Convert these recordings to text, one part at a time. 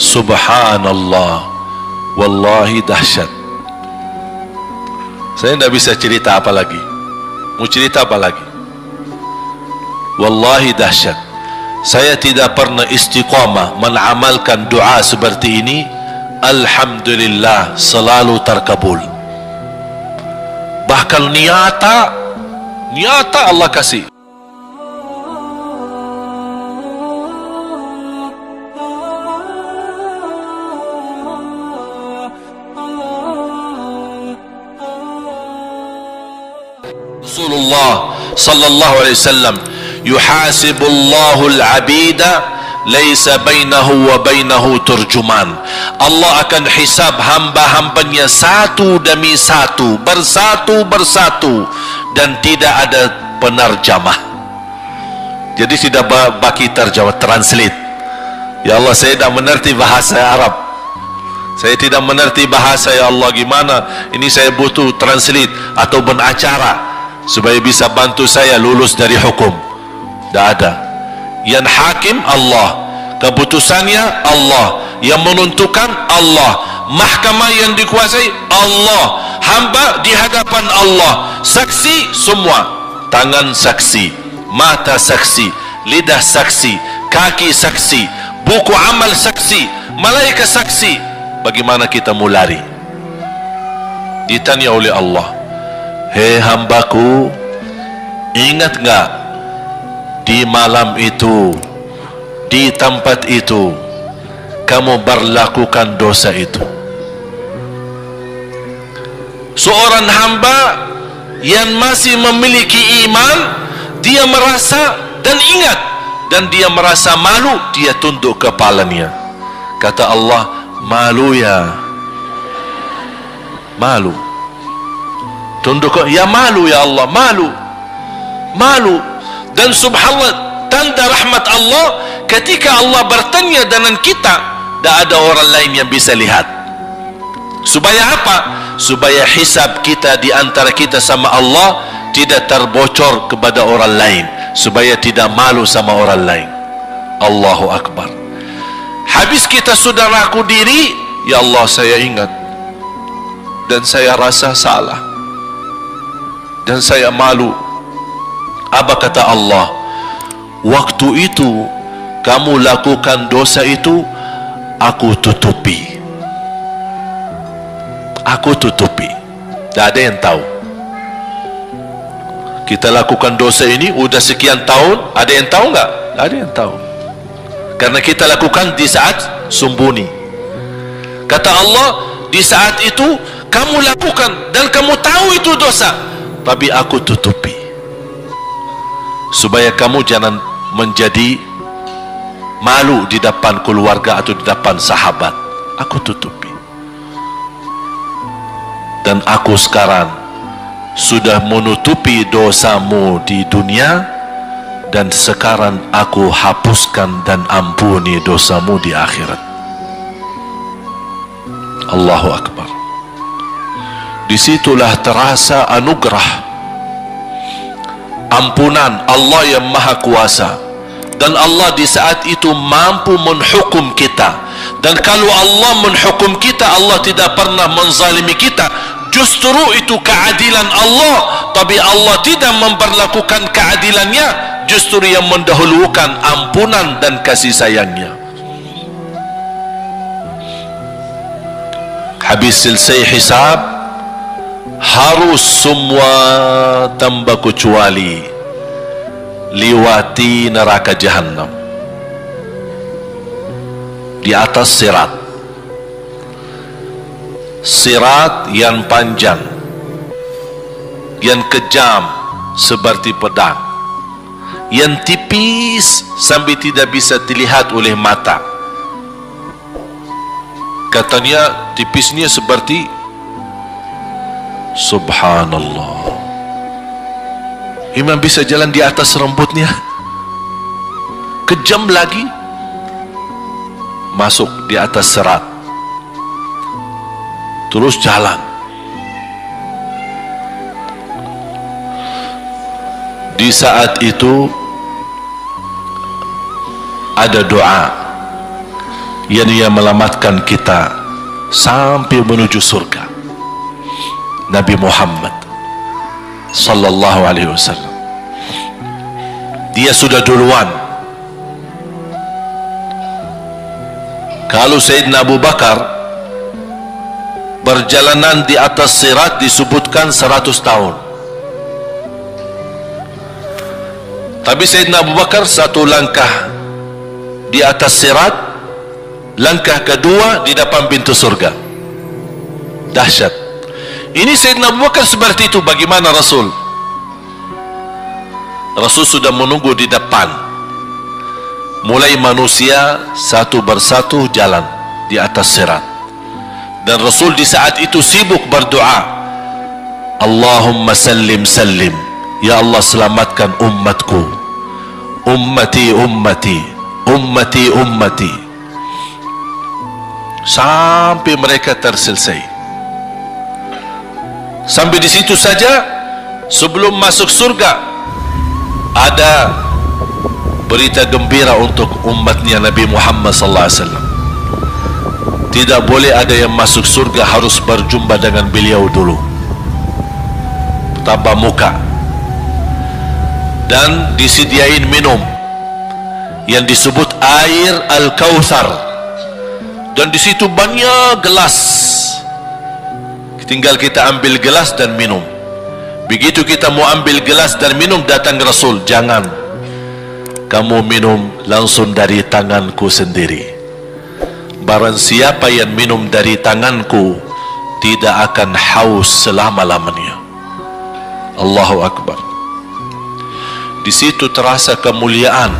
Subhanallah, wallahi dahsyat. Saya tidak bisa cerita apa lagi. Mau cerita apa lagi? Wallahi dahsyat. Saya tidak pernah istiqamah mengamalkan doa seperti ini. Alhamdulillah, selalu terkabul. Bahkan nyata Allah kasih. Rasulullah sallallahu alaihi wasallam, yuhasibullahu al-abida laisa bainahu wa bainahu turjuman. Allah akan hisab hamba-hambanya satu demi satu, bersatu dan tidak ada penerjemah. Jadi tidak bagi terjemah, translate. Ya Allah, saya tidak mengerti bahasa Arab, saya tidak mengerti bahasa, ya Allah, gimana ini, saya butuh translate atau acara supaya bisa bantu saya lulus dari hukum. Tidak ada. Yang hakim Allah, keputusannya Allah, yang menentukan Allah, mahkamah yang dikuasai Allah, hamba di hadapan Allah, saksi semua, tangan saksi, mata saksi, lidah saksi, kaki saksi, buku amal saksi, malaikat saksi. Bagaimana kita mau lari? Ditanya oleh Allah, hei hambaku, ingat enggak di malam itu, di tempat itu, kamu berlakukan dosa itu? Seorang hamba yang masih memiliki iman, dia merasa dan ingat, dan dia merasa malu, dia tunduk kepalanya. Kata Allah, malu ya, malu. Tunduk, ya malu ya Allah, malu. Dan subhanallah, tanda rahmat Allah, ketika Allah bertanya dengan kita, tidak ada orang lain yang bisa lihat. Supaya apa? Supaya hisab kita di antara kita sama Allah tidak terbocor kepada orang lain, supaya tidak malu sama orang lain. Allahu Akbar. Habis kita sudah ragu diri, ya Allah, saya ingat dan saya rasa salah dan saya malu. Apa kata Allah? Waktu itu kamu lakukan dosa itu, aku tutupi. Aku tutupi. Tak ada yang tahu. Kita lakukan dosa ini udah sekian tahun, ada yang tahu enggak? Tak ada yang tahu. Karena kita lakukan di saat sembunyi. Kata Allah, di saat itu kamu lakukan dan kamu tahu itu dosa, tapi aku tutupi supaya kamu jangan menjadi malu di depan keluarga atau di depan sahabat. Aku tutupi. Dan aku sekarang sudah menutupi dosamu di dunia, dan sekarang aku hapuskan dan ampuni dosamu di akhirat. Allahu Akbar. Disitulah terasa anugerah ampunan Allah yang maha kuasa. Dan Allah di saat itu mampu menghukum kita. Dan kalau Allah menghukum kita, Allah tidak pernah menzalimi kita. Justru itu keadilan Allah. Tapi Allah tidak memperlakukan keadilannya, justru yang mendahulukan ampunan dan kasih sayangnya. Habis selesai hisab, harus semua tanpa kecuali liwati neraka Jahannam di atas sirat. Sirat yang panjang, yang kejam seperti pedang, yang tipis sampai tidak bisa dilihat oleh mata. Katanya tipisnya seperti, subhanallah, imam bisa jalan di atas rambutnya. Kejam lagi, masuk di atas serat, terus jalan. Di saat itu ada doa, yang menyelamatkan kita sampai menuju surga, Nabi Muhammad sallallahu alaihi wasallam. Dia sudah duluan. Kalau Sayyidina Abu Bakar perjalanan di atas sirat disebutkan 100 tahun, tapi Sayyidina Abu Bakar satu langkah di atas sirat, langkah kedua di depan pintu surga. Dahsyat. Ini Sayyidina Abu Bakar seperti itu. Bagaimana Rasul? Rasul sudah menunggu di depan. Mulai manusia satu persatu jalan di atas sirat, dan Rasul di saat itu sibuk berdoa, Allahumma sallim sallim, ya Allah selamatkan umatku, ummati ummati, ummati ummati, sampai mereka terselesai. Sampai di situ saja. Sebelum masuk surga ada berita gembira untuk umatnya Nabi Muhammad sallallahu alaihi wasallam. Tidak boleh ada yang masuk surga, harus berjumpa dengan beliau dulu, tatap muka, dan disediain minum yang disebut air Al-Kautsar, dan di situ banyak gelas. Tinggal kita ambil gelas dan minum. Begitu kita mau ambil gelas dan minum, datang Rasul, jangan kamu minum langsung dari tanganku sendiri. Barang siapa yang minum dari tanganku tidak akan haus selama-lamanya. Allahu Akbar. Di situ terasa kemuliaan.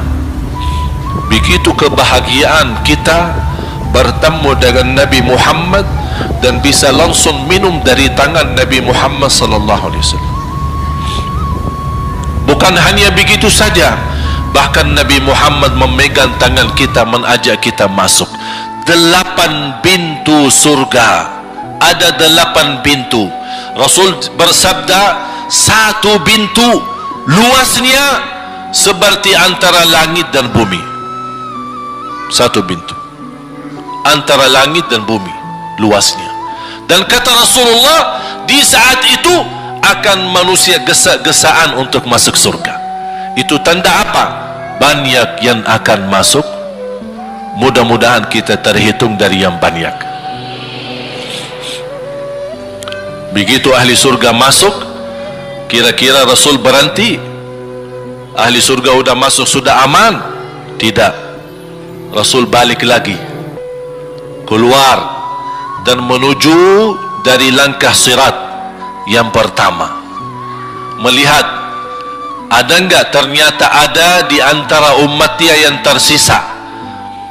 Begitu kebahagiaan kita bertemu dengan Nabi Muhammad dan bisa langsung minum dari tangan Nabi Muhammad sallallahu alaihi wasallam. Bukan hanya begitu saja, bahkan Nabi Muhammad memegang tangan kita, mengajak kita masuk 8 pintu surga. Ada 8 pintu. Rasul bersabda, satu pintu luasnya seperti antara langit dan bumi. Satu pintu antara langit dan bumi luasnya. Dan kata Rasulullah, di saat itu akan manusia gesa-gesaan untuk masuk surga. Itu tanda apa? Banyak yang akan masuk. Mudah-mudahan kita terhitung dari yang banyak. Begitu ahli surga masuk, kira-kira Rasul berhenti? Ahli surga sudah masuk, sudah aman? Tidak. Rasul balik lagi, keluar dan menuju dari langkah sirat yang pertama, melihat ada enggak ternyata ada di antara umatnya yang tersisa,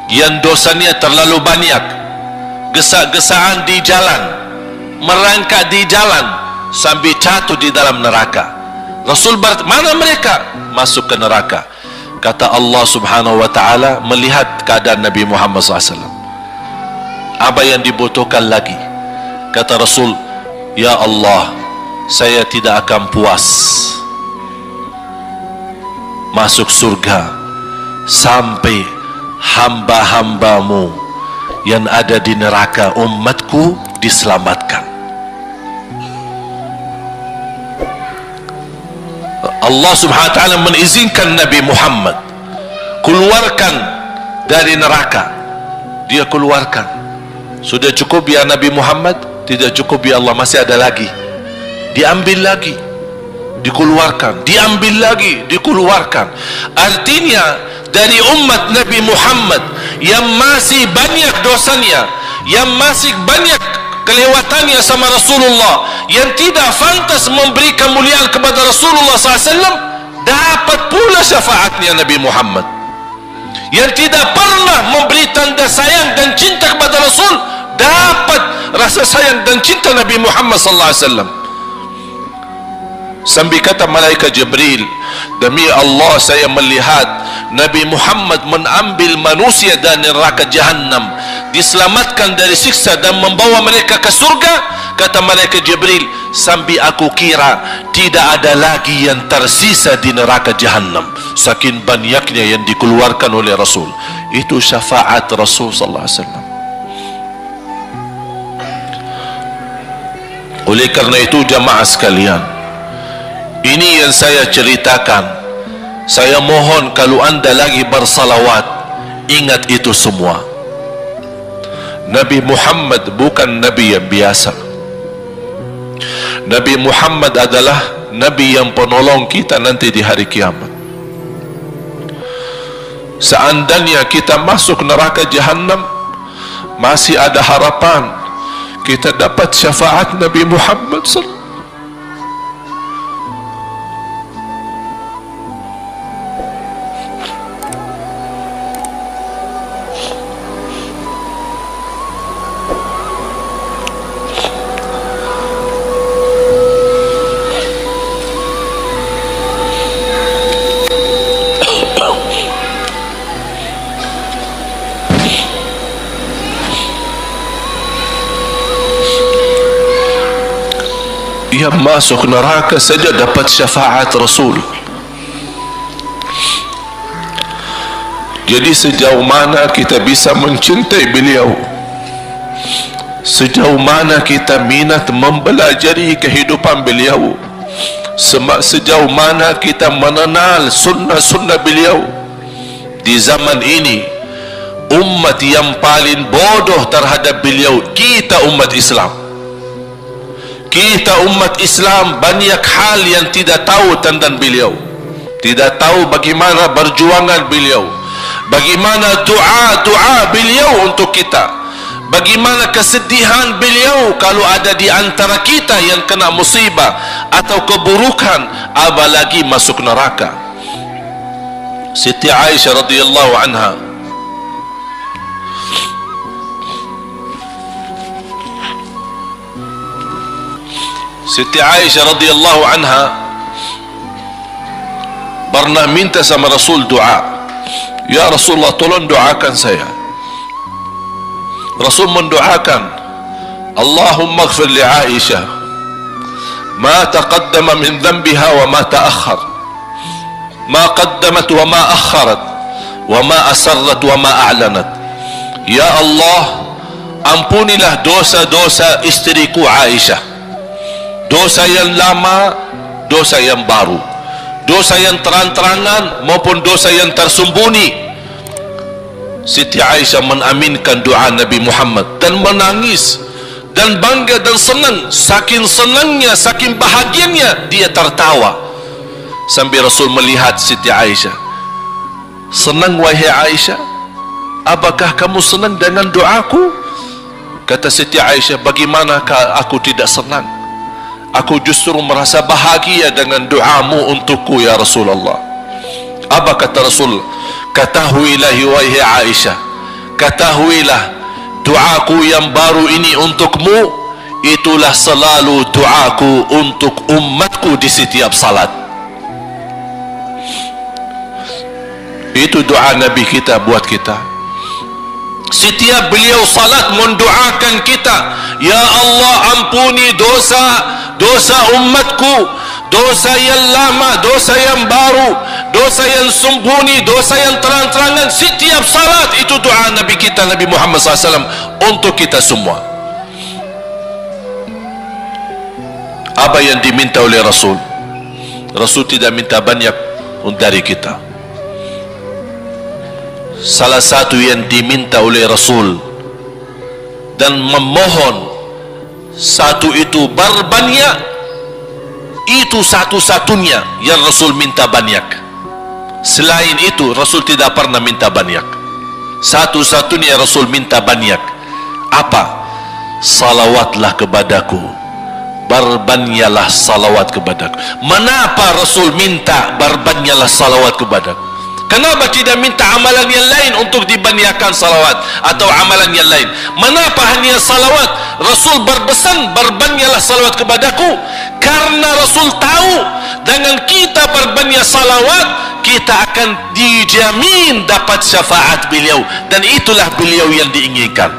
yang dosanya terlalu banyak, gesa-gesaan di jalan, merangkak di jalan sampai jatuh di dalam neraka. Rasul mana mereka? Masuk ke neraka. Kata Allah subhanahu wa ta'ala melihat keadaan Nabi Muhammad SAW, apa yang dibutuhkan lagi? Kata Rasul, ya Allah, saya tidak akan puas masuk surga sampai hamba-hambamu yang ada di neraka, umatku, diselamatkan. Allah subhanahu wa ta'ala mengizinkan Nabi Muhammad keluarkan dari neraka. Dia keluarkan. Sudah cukup ya Nabi Muhammad? Tidak cukup ya Allah, masih ada lagi. Diambil lagi, dikeluarkan, diambil lagi, dikeluarkan. Artinya dari umat Nabi Muhammad yang masih banyak dosanya, yang masih banyak kelewatannya sama Rasulullah, yang tidak pantas memberi kemuliaan kepada Rasulullah SAW, dapat pula syafaatnya Nabi Muhammad. Yang tidak pernah memberi tanda sayang dan cinta kepada Rasul, dapat rasa sayang dan cinta Nabi Muhammad sallallahu alaihi wasallam. Sambil kata malaikat Jibril, demi Allah saya melihat Nabi Muhammad mengambil manusia dari neraka Jahannam, diselamatkan dari siksa dan membawa mereka ke surga. Kata malaikat Jibril, sambil aku kira tidak ada lagi yang tersisa di neraka Jahannam, saking banyaknya yang dikeluarkan oleh Rasul. Itu syafaat Rasul sallallahu alaihi wasallam. Oleh karena itu jamaah sekalian, ini yang saya ceritakan. Saya mohon kalau anda lagi bersalawat, ingat itu semua. Nabi Muhammad bukan Nabi yang biasa. Nabi Muhammad adalah Nabi yang penolong kita nanti di hari kiamat. Seandainya kita masuk neraka Jahannam, masih ada harapan kita dapat syafaat Nabi Muhammad sallallahu. Yang masuk neraka saja dapat syafaat Rasul. Jadi sejauh mana kita bisa mencintai beliau, sejauh mana kita minat mempelajari kehidupan beliau, sejauh mana kita mengenal sunnah-sunnah beliau. Di zaman ini, umat yang paling bodoh terhadap beliau kita umat Islam. Kita umat Islam banyak hal yang tidak tahu tentang beliau, tidak tahu bagaimana perjuangan beliau, bagaimana doa beliau untuk kita, bagaimana kesedihan beliau kalau ada di antara kita yang kena musibah atau keburukan, apalagi masuk neraka. Siti Aisyah radhiyallahu anha, Siti Aisyah radhiyallahu anha pernah minta sama Rasul doa. Ya Rasulullah, tolong doakan saya. Rasul mendoakan, Allahumma ighfir li Aisyah ma taqaddama min dhanbiha wa ma ta'akhkhar, ma qaddamat wa ma akharat, wa ma asarrat wa ma a'lanat. Ya Allah, ampunilah dosa-dosa istriku Aisyah, dosa yang lama, dosa yang baru, dosa yang terang-terangan maupun dosa yang tersembunyi. Siti Aisyah mengaminkan doa Nabi Muhammad dan menangis dan bangga dan senang. Saking senangnya, saking bahagianya, dia tertawa sambil Rasul melihat Siti Aisyah. Senang wahai Aisyah? Apakah kamu senang dengan doaku? Kata Siti Aisyah, bagaimanakah aku tidak senang? Aku justru merasa bahagia dengan doamu untukku ya Rasulullah. Apa kata Rasul? Ketahuilah wahai Aisyah, ketahuilah doaku yang baru ini untukmu, itulah selalu doaku untuk umatku di setiap salat. Itu doa Nabi kita buat kita. Setiap beliau salat mendoakan kita, ya Allah ampuni dosa umatku, dosa yang lama, dosa yang baru, dosa yang sembunyi, dosa yang terang-terangan. Setiap salat itu doa Nabi kita Nabi Muhammad SAW untuk kita semua. Apa yang diminta oleh Rasul? Rasul tidak minta banyak dari kita. Salah satu yang diminta oleh Rasul dan memohon, satu itu berbanyak, itu satu-satunya yang Rasul minta banyak. Selain itu Rasul tidak pernah minta banyak. Satu-satunya Rasul minta banyak. Apa? Salawatlah kepadaku, berbanyaklah salawat kepadaku. Mengapa Rasul minta berbanyaklah salawat kepadaku? Kenapa tidak minta amalan yang lain untuk dibanyakan salawat atau amalan yang lain? Mengapa hanya salawat? Rasul berpesan berbanyaklah salawat kepadaku, karena Rasul tahu dengan kita berbanyak salawat kita akan dijamin dapat syafaat beliau, dan itulah beliau yang diinginkan.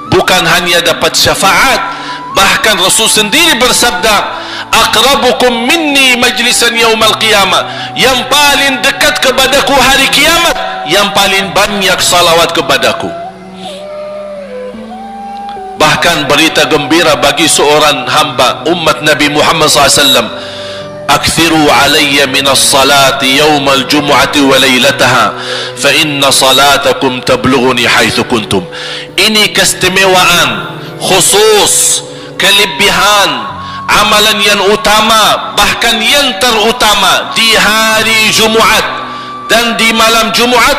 Bukan hanya dapat syafaat, bahkan Rasul sendiri bersabda, aqrabukum minni majlisan yaumal qiyamah, yang paling dekat kepadaku hari kiamat, yang paling banyak salawat kepadaku. Bahkan berita gembira bagi seorang hamba umat Nabi Muhammad SAW, akthiru alayya minas salati yawmal jumu'ati wa laylataha fa inna salatakum tablughuni haitsu kuntum. Ini keistimewaan khusus, kelebihan amalan yang utama, bahkan yang terutama di hari Jumaat dan di malam Jumaat,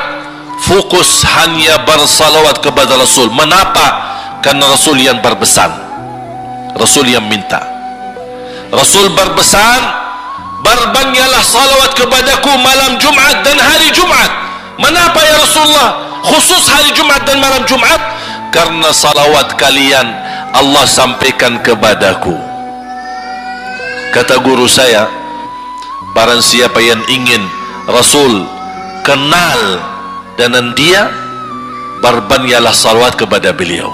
fokus hanya bersalawat kepada Rasul. Mengapa? Karena Rasul yang berpesan, Rasul yang minta. Rasul berpesan, berbanyaklah salawat kepadaku malam Jumat dan hari Jumat. Mengapa ya Rasulullah khusus hari Jumat dan malam Jumat? Karena salawat kalian Allah sampaikan kepadaku. Kata guru saya, barang siapa yang ingin Rasul kenal dengan dia, berbanyaklah salawat kepada beliau,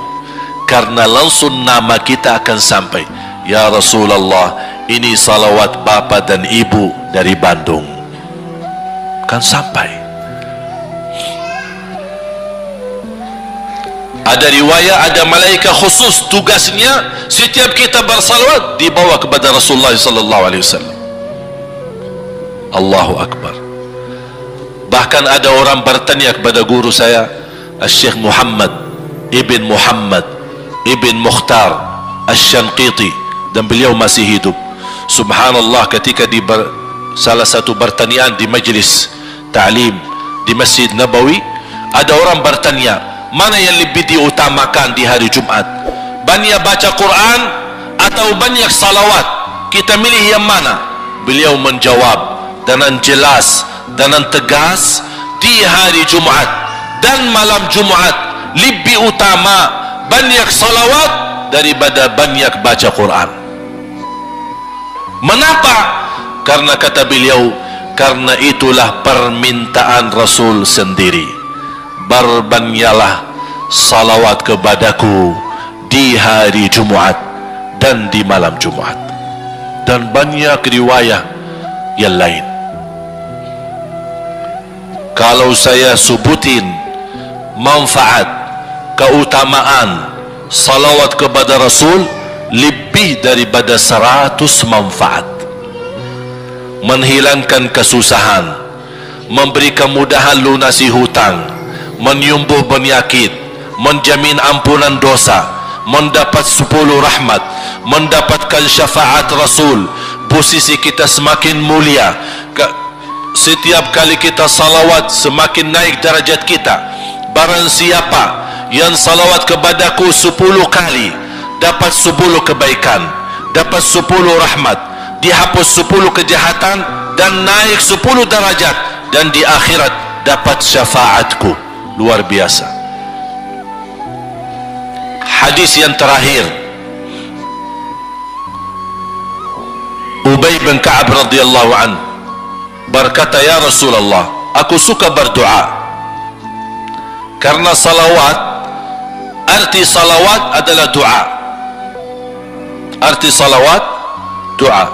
karena langsung nama kita akan sampai. Ya Rasulullah, ini salawat bapa dan ibu dari Bandung, kan sampai. Ada riwayat, ada malaikat khusus tugasnya setiap kita bersalawat dibawa kepada Rasulullah sallallahu alaihi wasallam. Allahu akbar. Bahkan ada orang bertanya kepada guru saya, Syekh Muhammad ibn Muhammad ibn Mukhtar Asy-Syanqiti, dan beliau masih hidup. Subhanallah, ketika di salah satu pertanyaan di majlis ta'lim di Masjid Nabawi, ada orang bertanya, mana yang lebih diutamakan di hari Jumat, banyak baca Quran atau banyak salawat? Kita milih yang mana? Beliau menjawab dengan jelas, dengan tegas, di hari Jumat dan malam Jumat lebih utama banyak salawat daripada banyak baca Quran. Mengapa? Karena kata beliau, karena itulah permintaan Rasul sendiri, berbanyaklah salawat kepadaku di hari Jumat dan di malam Jumat. Dan banyak riwayat yang lain. Kalau saya sebutin manfaat, keutamaan salawat kepada Rasul, lebih daripada 100 manfaat. Menghilangkan kesusahan, memberi kemudahan lunasi hutang, menyembuh penyakit, menjamin ampunan dosa, mendapat 10 rahmat, mendapatkan syafaat Rasul, posisi kita semakin mulia. Setiap kali kita salawat semakin naik darajat kita. Barang siapa yang salawat kepadaku 10 kali, dapat 10 kebaikan, dapat 10 rahmat, dihapus 10 kejahatan, dan naik 10 darajat, dan di akhirat dapat syafaatku. Luar biasa. Hadis yang terakhir, Ubay bin Ka'ab radhiyallahu anhu berkata, ya Rasulullah, aku suka berdoa. Karena salawat, arti salawat adalah doa. Arti salawat, doa.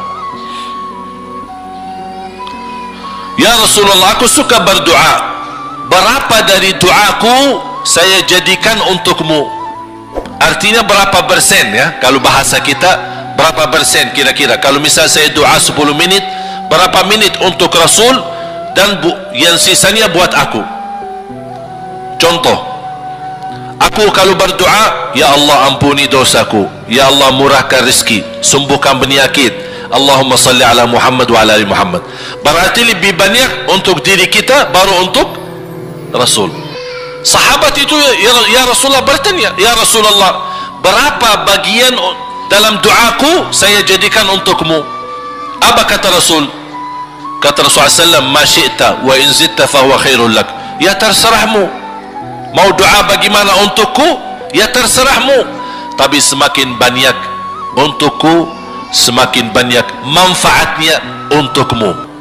Ya Rasulullah, aku suka berdoa. Berapa dari doaku saya jadikan untukmu? Artinya berapa persen ya? Kalau bahasa kita, berapa persen kira-kira? Kalau misal saya doa 10 menit, berapa menit untuk Rasul, dan yang sisanya buat aku? Contoh, aku kalau berdoa, ya Allah ampuni dosaku, ya Allah murahkan rezeki, sembuhkan penyakit, Allahumma salli ala Muhammad wa ala ali Muhammad. Berarti lebih banyak untuk diri kita, baru untuk Rasul. Sahabat itu ya Rasulullah bertanya, ya Rasulullah, berapa bagian dalam doaku saya jadikan untukmu? Apa kata Rasul? Kata Rasulullah SAW, ma syi'ta wa in zitta fahuwa khairul lak. Ya terserahmu, mau doa bagaimana untukku, ya terserahmu, tapi semakin banyak untukku, semakin banyak manfaatnya untukmu.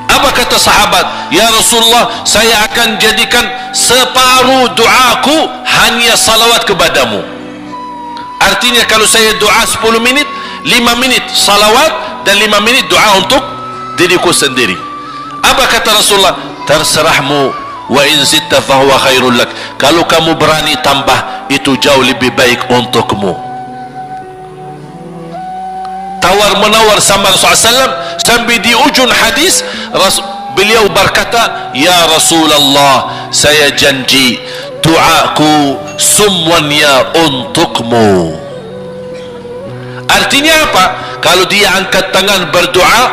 Apa kata sahabat? Ya Rasulullah, saya akan jadikan separuh doaku hanya salawat kepadamu. Artinya kalau saya doa 10 menit, 5 minit salawat dan 5 menit doa untuk diriku sendiri. Apa kata Rasulullah? Terserahmu, wa in zitta fahuwa khairul lak. Kalau kamu berani tambah, itu jauh lebih baik untukmu. Tawar menawar sama Rasulullah SAW. Sampai di ujung hadis beliau berkata, ya Rasulullah, saya janji doaku semuanya untukmu. Artinya apa? Kalau dia angkat tangan berdoa,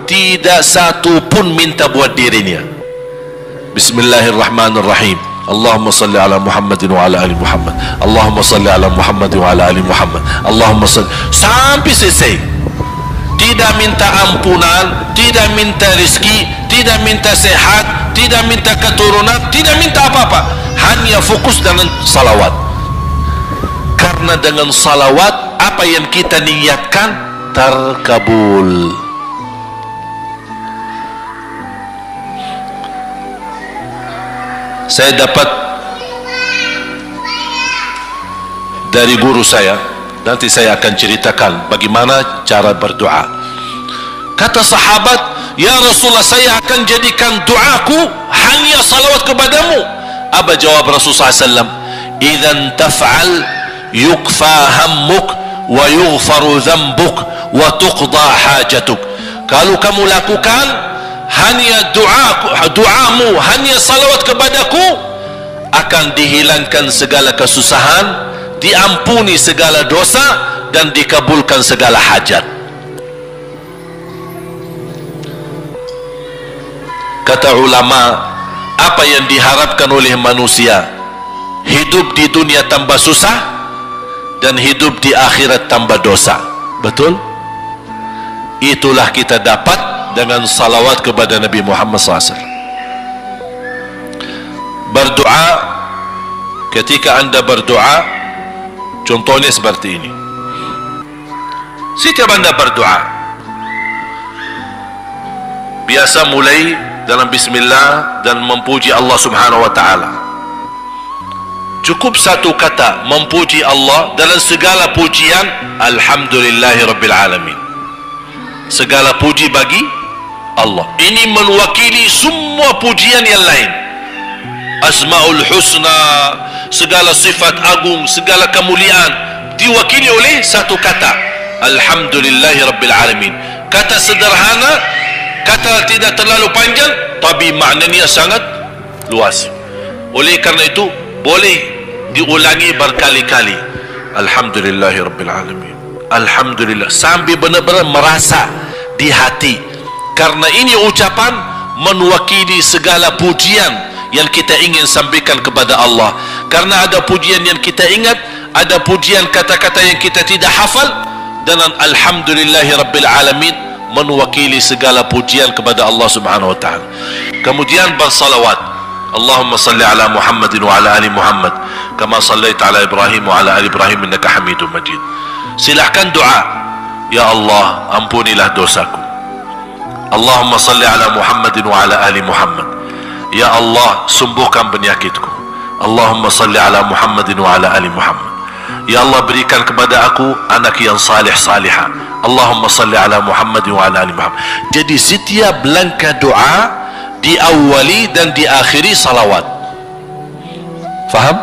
tidak satu pun minta buat dirinya. Bismillahirrahmanirrahim. Allahumma salli ala Muhammadin wa ala ali Muhammad. Allahumma salli ala Muhammadin wa ala ali Muhammad. Allahumma salli, sampai selesai. Tidak minta ampunan, tidak minta rezeki, tidak minta sehat, tidak minta keturunan, tidak minta apa-apa. Hanya fokus dengan salawat. Karena dengan salawat, apa yang kita niatkan terkabul. Saya dapat dari guru saya, nanti saya akan ceritakan bagaimana cara berdoa. Kata sahabat, ya Rasulullah, saya akan jadikan doaku hanya salawat kepadamu. Apa jawab Rasulullah SAW? Idzan taf'al yukfa hammuk wa yughfaru dhanbuk wa tuqda hajatuk. Kalau kamu lakukan hanya doamu, hanya salawat kepadaku, akan dihilangkan segala kesusahan, diampuni segala dosa, dan dikabulkan segala hajat. Kata ulama, apa yang diharapkan oleh manusia? Hidup di dunia tambah susah dan hidup di akhirat tambah dosa. Betul? Itulah kita dapat dengan salawat kepada Nabi Muhammad SAW. Berdoa, ketika anda berdoa, contohnya seperti ini. Setiap anda berdoa, biasa mulai dalam bismillah dan memuji Allah Subhanahu wa ta'ala. Cukup satu kata memuji Allah dalam segala pujian, alhamdulillahi rabbil alamin. Segala puji bagi Allah. Ini mewakili semua pujian yang lain. Asmaul husna, segala sifat agung, segala kemuliaan diwakili oleh satu kata, alhamdulillahi rabbil alamin. Kata sederhana, kata tidak terlalu panjang, tapi maknanya sangat luas. Oleh karena itu boleh diulangi berkali-kali, alhamdulillahi rabbil alamin, alhamdulillah, sampai benar-benar merasa di hati. Karena ini ucapan mewakili segala pujian yang kita ingin sampaikan kepada Allah. Karena ada pujian yang kita ingat, ada pujian kata-kata yang kita tidak hafal. Dan alhamdulillahi rabbil alamin mewakili segala pujian kepada Allah Subhanahu wa ta'ala. Kemudian bersalawat, Allahumma salli ala Muhammadin wa ala ali Muhammad kama sallaita ala Ibrahim wa ala ali Ibrahim innaka Hamidum Majid. Silahkan doa, ya Allah, ampunilah dosaku. Allahumma salli ala Muhammadin wa ala ali Muhammad. Ya Allah, sembuhkan penyakitku. Allahumma salli ala Muhammadin wa ala ali Muhammad. Ya Allah, berikan kepada aku anak yang salih salihah. Allahumma salli ala Muhammadin wa ala ali Muhammad. Jadi setiap langkah doa diawali dan diakhiri salawat. Faham?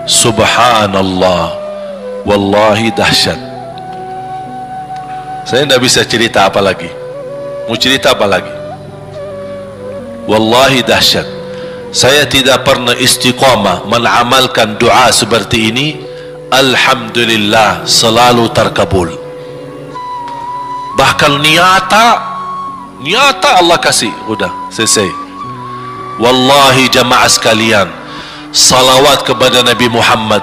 Subhanallah, wallahi dahsyat. Saya tidak bisa cerita apa lagi. Mau cerita apa lagi? Wallahi dahsyat. Saya tidak pernah istiqamah mengamalkan doa seperti ini. Alhamdulillah, selalu terkabul. Bahkan nyata Allah kasih, udah selesai. Wallahi jamaah sekalian, salawat kepada Nabi Muhammad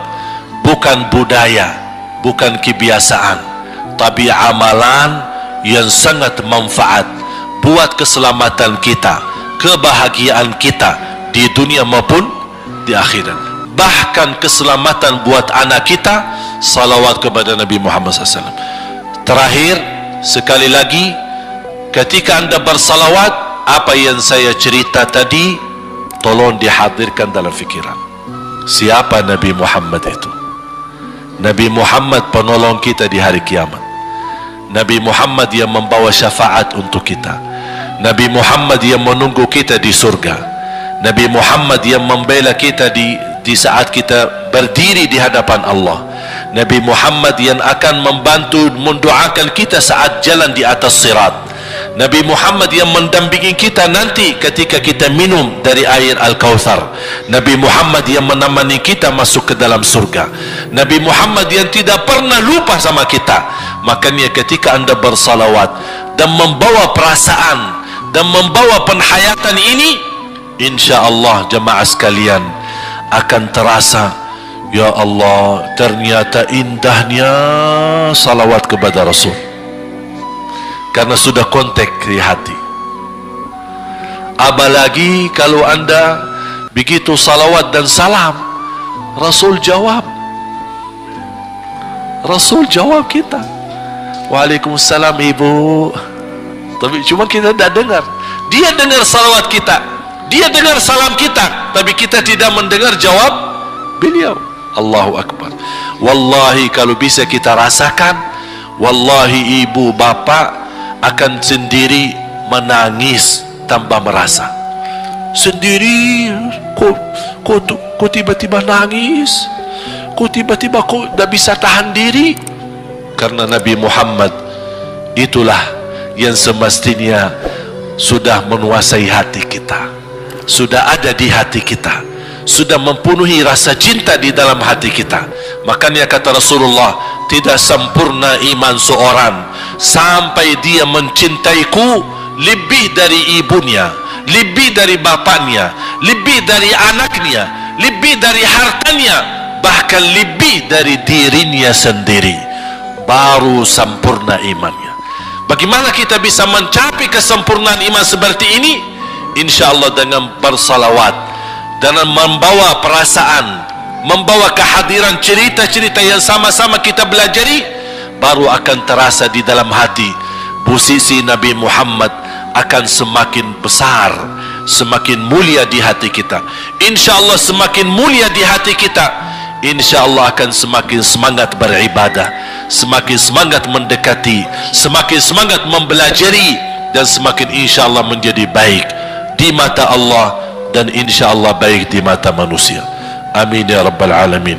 bukan budaya, bukan kebiasaan, tapi amalan yang sangat manfaat buat keselamatan kita, kebahagiaan kita di dunia maupun di akhirat. Bahkan keselamatan buat anak kita, salawat kepada Nabi Muhammad SAW. Terakhir sekali lagi, ketika anda bersalawat, apa yang saya cerita tadi tolong dihadirkan dalam fikiran. Siapa Nabi Muhammad itu? Nabi Muhammad penolong kita di hari kiamat. Nabi Muhammad yang membawa syafaat untuk kita. Nabi Muhammad yang menunggu kita di surga. Nabi Muhammad yang membela kita di saat kita berdiri di hadapan Allah. Nabi Muhammad yang akan membantu mendoakan kita saat jalan di atas sirat. Nabi Muhammad yang mendampingi kita nanti ketika kita minum dari air Al-Kautsar. Nabi Muhammad yang menemani kita masuk ke dalam surga. Nabi Muhammad yang tidak pernah lupa sama kita. Makanya ketika anda bersalawat dan membawa perasaan dan membawa penghayatan ini, insya-Allah jemaah sekalian akan terasa, ya Allah, ternyata indahnya salawat kepada Rasul. Karena sudah kontak di hati. Apalagi kalau anda begitu salawat dan salam, Rasul jawab. Rasul jawab kita, Waalaikumsalam ibu. Tapi cuma kita tidak dengar. Dia dengar salawat kita, dia dengar salam kita, tapi kita tidak mendengar jawab beliau. Allahu Akbar. Wallahi kalau bisa kita rasakan, wallahi ibu bapak akan sendiri menangis tanpa merasa. Sendiri, kok tiba-tiba nangis, kok tiba-tiba kok tidak bisa tahan diri. Karena Nabi Muhammad itulah yang semestinya sudah menguasai hati kita, sudah ada di hati kita, sudah mempenuhi rasa cinta di dalam hati kita. Makanya kata Rasulullah, tidak sempurna iman seorang sampai dia mencintaiku lebih dari ibunya, lebih dari bapaknya, lebih dari anaknya, lebih dari hartanya, bahkan lebih dari dirinya sendiri. Baru sempurna imannya. Bagaimana kita bisa mencapai kesempurnaan iman seperti ini? InsyaAllah dengan bersalawat, dengan membawa perasaan, membawa kehadiran cerita-cerita yang sama-sama kita belajari, baru akan terasa di dalam hati posisi Nabi Muhammad akan semakin besar, semakin mulia di hati kita. InsyaAllah semakin mulia di hati kita, InsyaAllah akan semakin semangat beribadah, semakin semangat mendekati, semakin semangat mempelajari, dan semakin InsyaAllah menjadi baik di mata Allah dan InsyaAllah baik di mata manusia. Amin ya Rabbal Alamin.